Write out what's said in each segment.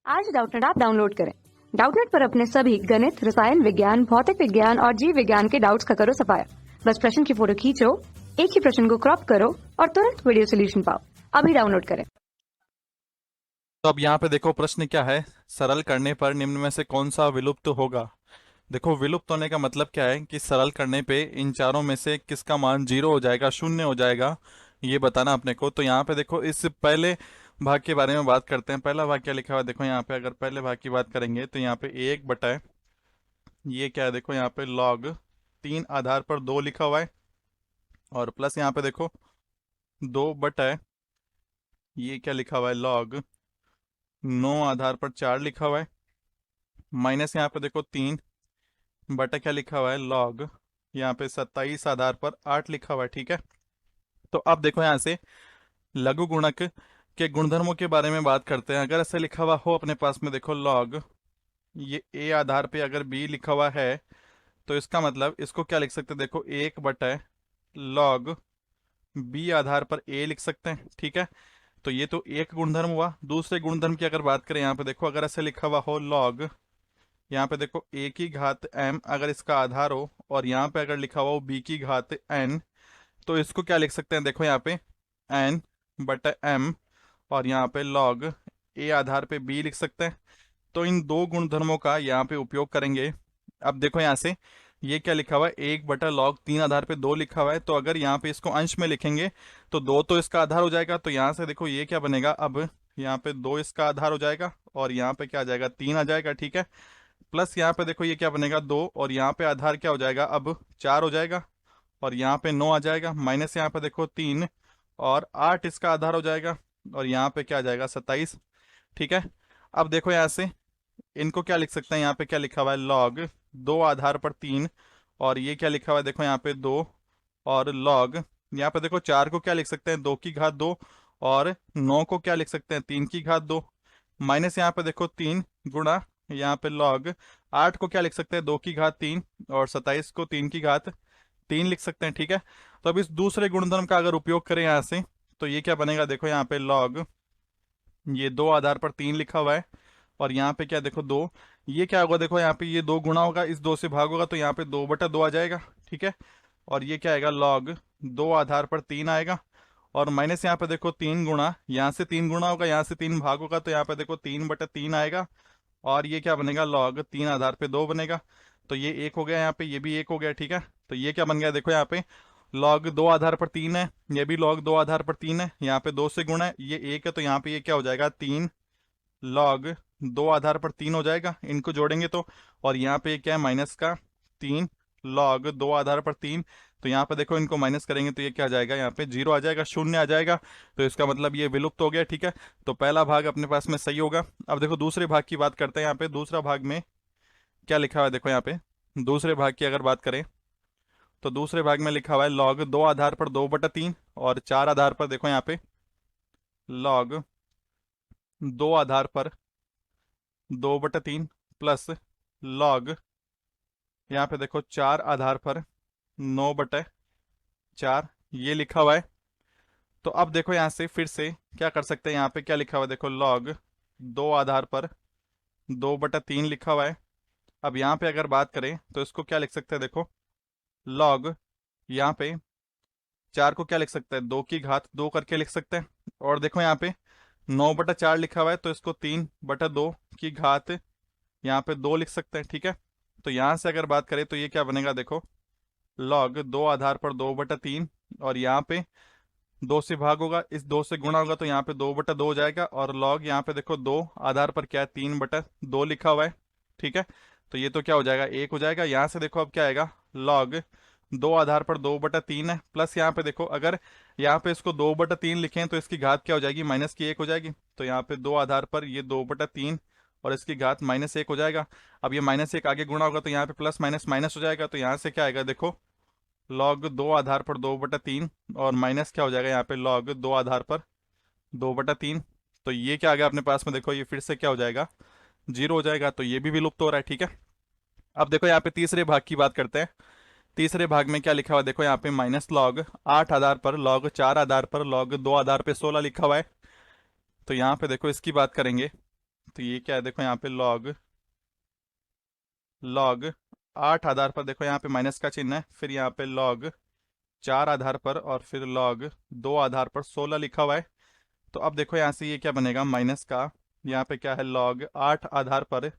आज Doubtnut app download करें। Doubtnut पर अपने सभी गणित, रसायन विज्ञान, भौतिक विज्ञान और जीव विज्ञान के डाउट्स का करो सफाया। बस प्रश्न की फोटो खींचो, एक ही प्रश्न को क्रॉप करो और तुरंत वीडियो सोल्यूशन पाओ। अभी डाउनलोड करें। तो अब यहाँ पे देखो प्रश्न क्या है। सरल करने पर निम्न में से कौन सा विलुप्त होगा। देखो विलुप्त होने का मतलब क्या है कि सरल करने पे इन चारों में से किसका मान 0 हो जाएगा, शून्य हो जाएगा, ये बताना अपने को। तो यहाँ पे देखो इस पहले भाग के बारे में बात करते हैं। पहला भाग क्या लिखा हुआ है देखो यहाँ पे। अगर पहले भाग की बात करेंगे तो यहाँ पे 1/, ये क्या है देखो यहाँ पे लॉग 3 आधार पर 2 लिखा हुआ है, और प्लस यहाँ पे देखो 2/, ये क्या लिखा हुआ है लॉग 9 आधार पर 4 लिखा हुआ है, माइनस यहाँ पे देखो 3/, क्या लिखा हुआ है लॉग यहाँ पे 27 आधार पर 8 लिखा हुआ है। ठीक है, तो अब देखो यहाँ से लघु गुणक के गुणधर्मों के बारे में बात करते हैं। अगर ऐसे लिखा हुआ हो अपने पास में देखो लॉग ये a आधार पे अगर b लिखा हुआ है, तो इसका मतलब इसको क्या लिख सकते हैं देखो 1/, लॉग b आधार पर a लिख सकते हैं। ठीक है, तो ये तो एक गुणधर्म हुआ। दूसरे गुणधर्म की अगर बात करें यहाँ पे देखो, अगर ऐसे लिखा हुआ हो लॉग यहाँ पे देखो a की घात m अगर इसका आधार हो, और यहाँ पे अगर लिखा हुआ हो b की घात n, तो इसको क्या लिख सकते हैं देखो यहाँ पे n/m, और यहाँ पे log a आधार पे b लिख सकते हैं। तो इन दो गुणधर्मों का यहाँ पे उपयोग करेंगे। अब देखो यहाँ से ये क्या लिखा हुआ है 1/log 3 आधार पे 2 लिखा हुआ है, तो अगर यहाँ पे इसको अंश में लिखेंगे तो 2 तो इसका आधार हो जाएगा। तो यहाँ से देखो ये क्या बनेगा, अब यहाँ पे 2 इसका आधार हो जाएगा, और यहाँ पे क्या आ जाएगा 3 आ जाएगा। ठीक है, प्लस यहाँ पे देखो ये क्या बनेगा 2, और यहाँ पे आधार क्या हो जाएगा अब 4 हो जाएगा, और यहाँ पे 9 आ जाएगा, माइनस यहाँ पे देखो 3 और 8 इसका आधार हो जाएगा, और यहाँ पे क्या आ जाएगा 27। ठीक है, अब देखो यहाँ से इनको क्या लिख सकते हैं, यहाँ पे क्या लिखा हुआ है लॉग 2 आधार पर 3, और ये क्या लिखा हुआ है देखो यहाँ पे 2, और लॉग यहाँ पे देखो 4 को क्या लिख सकते हैं 2 की घात 2, और 9 को क्या लिख सकते हैं 3 की घात 2, माइनस यहाँ पे देखो 3 गुणा यहाँ पे लॉग 8 को क्या लिख सकते हैं 2 की घात 3, और 27 को 3 की घात 3 लिख सकते हैं। ठीक है, तो अब इस दूसरे गुणधर्म का अगर उपयोग करें यहाँ से, तो ये क्या बनेगा देखो यहाँ पे लॉग ये 2 आधार पर 3 लिखा हुआ है, और यहाँ पे क्या देखो 2, ये क्या होगा देखो यहाँ पे ये 2 गुणा होगा, इस 2 से भाग होगा, तो यहाँ पे 2/2 आ जाएगा। ठीक है, और ये क्या आएगा लॉग 2 आधार पर 3 आएगा, और माइनस यहाँ पे देखो 3 गुणा, यहाँ से 3 गुणा होगा, यहाँ से 3 भाग होगा, तो यहाँ पे देखो 3/3 आएगा, और ये क्या बनेगा लॉग 3 आधार पे 2 बनेगा। तो ये 1 हो गया, यहाँ पे ये भी 1 हो गया। ठीक है, तो ये क्या बन गया देखो यहाँ पे लॉग 2 आधार पर 3 है, ये भी लॉग 2 आधार पर 3 है, यहाँ पे 2 से गुणा है, ये 1 है, तो यहाँ पे ये क्या हो जाएगा 3 लॉग 2 आधार पर 3 हो जाएगा, इनको जोड़ेंगे तो। और यहाँ पे क्या है माइनस का 3 लॉग 2 आधार पर 3, तो यहाँ पे देखो इनको माइनस करेंगे तो ये क्या आ जाएगा यहाँ पे 0 आ जाएगा, शून्य आ जाएगा। तो इसका मतलब ये विलुप्त हो गया। ठीक है, तो पहला भाग अपने पास में सही होगा। अब देखो दूसरे भाग की बात करते हैं। यहाँ पे दूसरा भाग में क्या लिखा हुआ है देखो यहाँ पे, दूसरे भाग की अगर बात करें तो दूसरे भाग में लिखा हुआ है लॉग 2 आधार पर 2/3, और 4 आधार पर देखो यहाँ पे लॉग 2 आधार पर 2/3 प्लस लॉग यहाँ पे देखो 4 आधार पर 9/4 ये लिखा हुआ है। तो अब देखो यहाँ से फिर से क्या कर सकते हैं, यहाँ पे क्या लिखा हुआ है देखो लॉग 2 आधार पर 2/3 लिखा हुआ है। अब यहाँ पे अगर बात करें तो इसको क्या लिख सकते हैं देखो लॉग यहाँ पे 4 को क्या लिख सकते हैं 2 की घात 2 करके लिख सकते हैं, और देखो यहाँ पे 9/4 लिखा हुआ है, तो इसको 3/2 की घात यहाँ पे 2 लिख सकते हैं। ठीक है, तो यहाँ से अगर बात करें तो ये क्या बनेगा देखो लॉग 2 आधार पर 2/3, और यहाँ पे 2 से भाग होगा, इस 2 से गुणा होगा, तो यहाँ पे 2/2 हो जाएगा, और लॉग यहाँ पे देखो 2 आधार पर क्या है 3/2 लिखा हुआ है। ठीक है, तो ये तो क्या हो जाएगा 1 हो जाएगा। यहाँ से देखो अब क्या आएगा लॉग 2 आधार पर 2/3 है, प्लस यहाँ पे देखो अगर यहाँ पे इसको 2/3 लिखें तो इसकी घात क्या हो जाएगी माइनस की 1 हो जाएगी, तो यहाँ पे 2 आधार पर ये 2/3 और इसकी घात -1 हो जाएगा। अब ये -1 आगे गुणा होगा, तो यहाँ पे प्लस माइनस माइनस हो जाएगा, तो यहाँ से क्या आएगा देखो लॉग 2 आधार पर 2/3, और माइनस क्या हो जाएगा यहाँ पे लॉग 2 आधार पर 2/3। तो ये क्या आ गया अपने पास में देखो, ये फिर से क्या हो जाएगा 0 हो जाएगा, तो ये भी विलुप्त हो रहा है। ठीक है, अब देखो यहाँ पे तीसरे भाग की बात करते हैं। तीसरे भाग में क्या लिखा हुआ है देखो यहाँ पे माइनस लॉग 8 आधार पर लॉग 4 आधार पर लॉग 2 आधार पे 16 लिखा हुआ है। तो यहाँ पे देखो इसकी बात करेंगे तो ये क्या है, देखो यहाँ पे लॉग लॉग 8 आधार पर देखो यहाँ पे माइनस का चिन्ह है, फिर यहाँ पे लॉग 4 आधार पर और फिर लॉग 2 आधार पर 16 लिखा हुआ है। तो अब देखो यहाँ से ये क्या बनेगा, माइनस का यहाँ पे क्या है, लॉग 8 आधार पर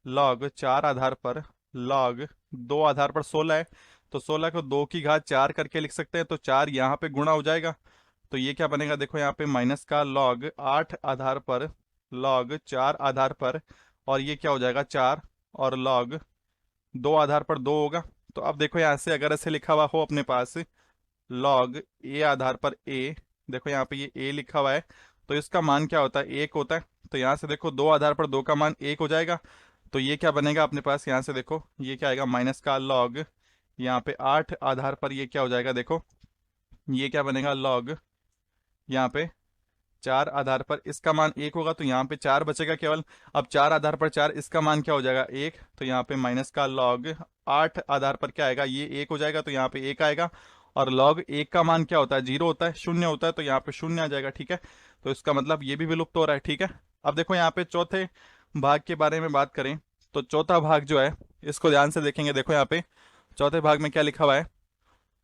लॉग 4 आधार पर लॉग 2 आधार पर 16 है। तो 16 को 2 की घात 4 करके लिख सकते हैं, तो 4 यहाँ पे गुणा हो जाएगा। तो ये क्या बनेगा, देखो यहाँ पे माइनस का लॉग 8 आधार पर लॉग 4 आधार पर, और ये क्या हो जाएगा 4, और लॉग 2 आधार पर 2 होगा। तो अब देखो यहाँ से अगर ऐसे लिखा हुआ हो अपने पास लॉग ए आधार पर ए, देखो यहाँ पे ये ए लिखा हुआ है, तो इसका मान क्या होता है, 1 होता है। तो यहाँ से देखो 2 आधार पर 2 का मान 1 हो जाएगा। तो ये क्या बनेगा अपने पास, यहाँ से देखो ये क्या आएगा, माइनस का लॉग यहाँ पे 8 आधार पर ये क्या हो जाएगा, देखो ये क्या बनेगा, लॉग यहाँ पे 4 आधार पर इसका मान 1 होगा, तो यहाँ पे 4 बचेगा केवल। अब 4 आधार पर 4 इसका मान क्या हो जाएगा, 1। तो यहाँ पे माइनस का लॉग 8 आधार पर क्या आएगा, ये 1 हो जाएगा, तो यहाँ पे 1 आएगा। और लॉग 1 का मान क्या होता है, 0 होता है, शून्य होता है, तो यहाँ पे शून्य आ जाएगा। ठीक है, तो इसका मतलब ये भी विलुप्त हो रहा है। ठीक है, अब देखो यहाँ पे चौथे भाग के बारे में बात करें, तो चौथा भाग जो है इसको ध्यान से देखेंगे। देखो यहाँ पे चौथे भाग में क्या लिखा हुआ है,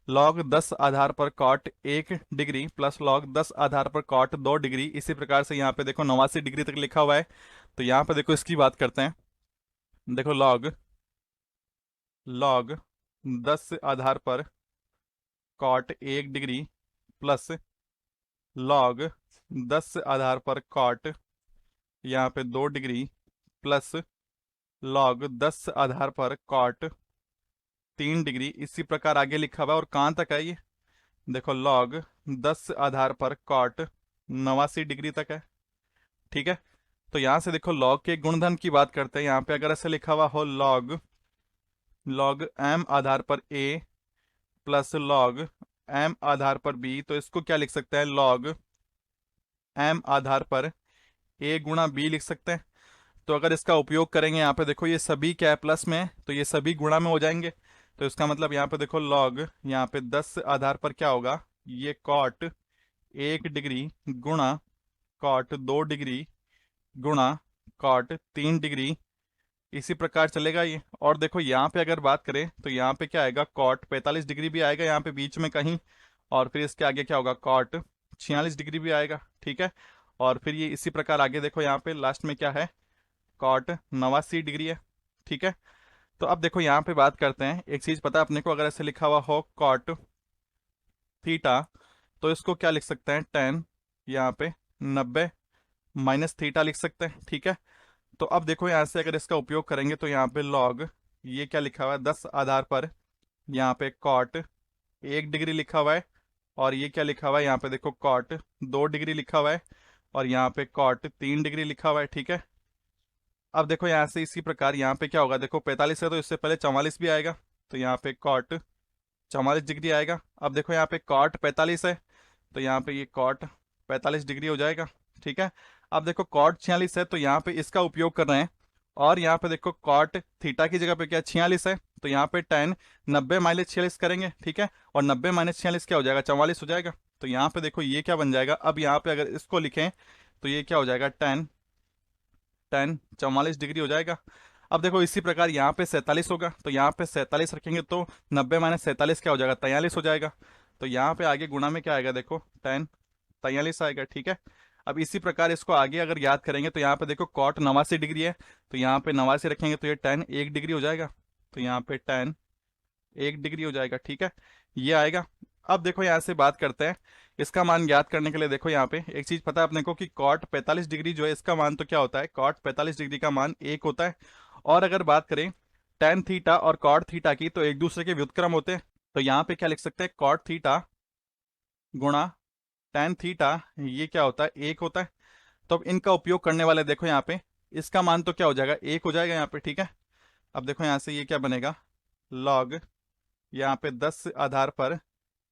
लॉग 10 आधार पर कॉट 1 डिग्री प्लस लॉग 10 आधार पर कॉट 2 डिग्री। इसी प्रकार से यहाँ पे देखो 89 डिग्री तक लिखा हुआ है। तो यहाँ पे देखो इसकी बात करते हैं। देखो लॉग लॉग 10 आधार पर कॉट 1 डिग्री प्लस लॉग 10 आधार पर कॉट यहाँ पे 2 डिग्री प्लस लॉग 10 आधार पर कॉट 3 डिग्री। इसी प्रकार आगे लिखा हुआ है, और कहाँ तक है ये, देखो लॉग 10 आधार पर कॉट 89 डिग्री तक है। ठीक है, तो यहां से देखो लॉग के गुणधर्म की बात करते हैं। यहाँ पे अगर ऐसे लिखा हुआ हो लॉग लॉग m आधार पर a प्लस लॉग m आधार पर b, तो इसको क्या लिख सकते हैं, लॉग m आधार पर a गुणा b लिख सकते हैं। तो अगर इसका उपयोग करेंगे यहाँ पे देखो ये सभी क्या है, प्लस में है, तो ये सभी गुणा में हो जाएंगे। तो इसका मतलब यहाँ पे देखो लॉग यहाँ पे 10 आधार पर क्या होगा, ये कॉट 1 डिग्री गुणा कॉट 2 डिग्री गुणा कॉट 3 डिग्री। इसी प्रकार चलेगा ये। और देखो यहाँ पे अगर बात करें तो यहाँ पे क्या आएगा, कॉट 45 डिग्री भी आएगा यहाँ पे बीच में कहीं, और फिर इसके आगे क्या होगा, कॉट 46 डिग्री भी आएगा। ठीक है, और फिर ये इसी प्रकार आगे देखो यहाँ पे लास्ट में क्या है, कॉट 89 डिग्री है। ठीक है, तो अब देखो यहाँ पे बात करते हैं, एक चीज पता है अपने को, अगर ऐसे लिखा हुआ हो कॉट थीटा, तो इसको क्या लिख सकते हैं, टेन यहाँ पे 90 माइनस थीटा लिख सकते हैं। ठीक है, तो अब देखो यहाँ से अगर इसका उपयोग करेंगे तो यहाँ पे लॉग ये क्या लिखा हुआ है, 10 आधार पर यहाँ पे कॉट 1 डिग्री लिखा हुआ है, और ये क्या लिखा हुआ है यहाँ पे देखो कॉट 2 डिग्री लिखा हुआ है, और यहाँ पे कॉट 3 डिग्री लिखा हुआ है। ठीक है, अब देखो यहाँ से इसी प्रकार यहाँ पे क्या होगा, देखो 45 है तो इससे पहले 44 भी आएगा, तो यहाँ पे कॉट 44 डिग्री आएगा। अब देखो यहाँ पे कॉट 45 है, तो यहाँ पे ये कॉट 45 डिग्री हो जाएगा। ठीक है, अब देखो कॉट 46 है, तो यहाँ पे इसका उपयोग कर रहे हैं, और यहाँ पे देखो कॉट थीटा की जगह पे क्या 46 है, तो यहाँ पे टेन 90 माइनस 46 करेंगे। ठीक है, और 90 माइनस 46 क्या हो जाएगा, 44 हो जाएगा। तो यहाँ पे देखो ये क्या बन जाएगा, अब यहाँ पे अगर इसको लिखें तो ये क्या हो जाएगा, टेन टेन 44 डिग्री हो जाएगा। अब देखो इसी प्रकार यहाँ पे 47 होगा, तो यहाँ पे 47 रखेंगे तो 90 माइनस 47 क्या हो जाएगा, 43 हो जाएगा। तो यहाँ पे आगे गुणा में क्या आएगा, देखो टेन 43 आएगा। ठीक है, अब इसी प्रकार इसको आगे अगर याद करेंगे तो यहाँ पे देखो कॉट 89 डिग्री है, तो यहाँ पे 89 रखेंगे तो ये टेन 1 डिग्री हो जाएगा, तो यहाँ पे टेन 1 डिग्री हो जाएगा। ठीक है, ये आएगा। अब देखो यहाँ से बात करते हैं इसका मान ज्ञात करने के लिए। देखो यहाँ पे एक चीज पता है अपने को कि कॉट 45 डिग्री जो है इसका मान तो क्या होता है, कॉट 45 डिग्री का मान 1 होता है। और अगर बात करें टेन थीटा और कॉट थीटा की, तो एक दूसरे के व्युत्क्रम होते हैं। तो यहाँ पे क्या लिख सकते हैं, कॉट थीटा गुणा टेन थीटा, ये क्या होता है, 1 होता है। तो अब इनका उपयोग करने वाले देखो यहाँ पे इसका मान तो क्या हो जाएगा, 1 हो जाएगा यहाँ पे। ठीक है, अब देखो यहाँ से ये क्या बनेगा, लॉग यहाँ पे 10 आधार पर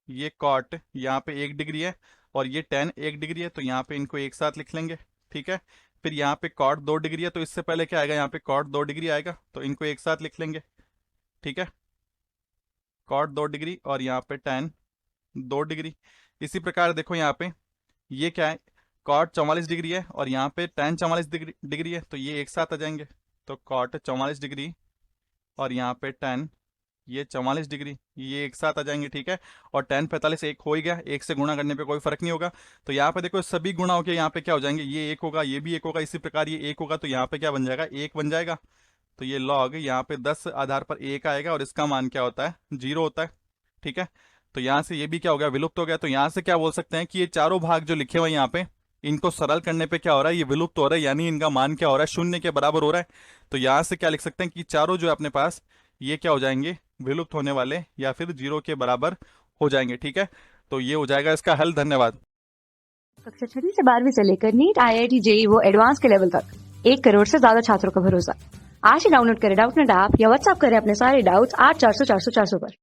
ये कॉट यहाँ पे 1 डिग्री है, और ये टेन 1 डिग्री है, तो यहाँ पे इनको एक साथ लिख लेंगे। ठीक है, फिर यहाँ पे कॉट 2 डिग्री है, तो इससे पहले क्या आएगा, यहाँ पे कॉट 2 डिग्री आएगा, तो इनको एक साथ लिख लेंगे। ठीक है, कॉट 2 डिग्री और यहाँ पे टेन 2 डिग्री। इसी प्रकार देखो यहाँ पे ये क्या है, कॉट 44 डिग्री है और यहाँ पे tan 44 डिग्री है, तो ये एक साथ आ जाएंगे। तो कॉट 44 डिग्री और यहाँ पे tan ये 44 डिग्री, ये एक साथ आ जाएंगे, ठीक है। और tan 45 एक हो ही गया, एक से गुणा करने पे कोई फर्क नहीं होगा। तो यहाँ पे देखो सभी गुणा होके यहाँ पे क्या हो जाएंगे, ये एक होगा, ये भी एक होगा, इसी प्रकार ये एक होगा, तो यहाँ पे क्या बन जाएगा, एक बन जाएगा। तो ये लॉग यहाँ पे 10 आधार पर एक आएगा और इसका मान क्या होता है, 0 होता है, ठीक है। तो यहाँ से ये भी क्या हो गया, विलुप्त हो गया। तो यहाँ से क्या बोल सकते हैं कि ये चारों भाग जो लिखे हुए हैं यहाँ पे, इनको सरल करने पे क्या हो रहा है, ये विलुप्त हो रहा है, यानी इनका मान क्या हो रहा है, 0 के बराबर हो रहा है। तो यहाँ से क्या लिख सकते हैं कि चारों जो है अपने पास, ये क्या हो जाएंगे, विलुप्त होने वाले या फिर 0 के बराबर हो जाएंगे, ठीक है। तो ये हो जाएगा इसका हल। धन्यवाद। कक्षा 6वीं से 12वीं से लेकर नीट, IIT, JEE वो एडवांस के लेवल तक 1 करोड़ से ज्यादा छात्रों का भरोसा। आज ही डाउनलोड करें डाउटनेट ऐप या व्हाट्सएप करें अपने सारे डाउट्स 8400 400 400 पर।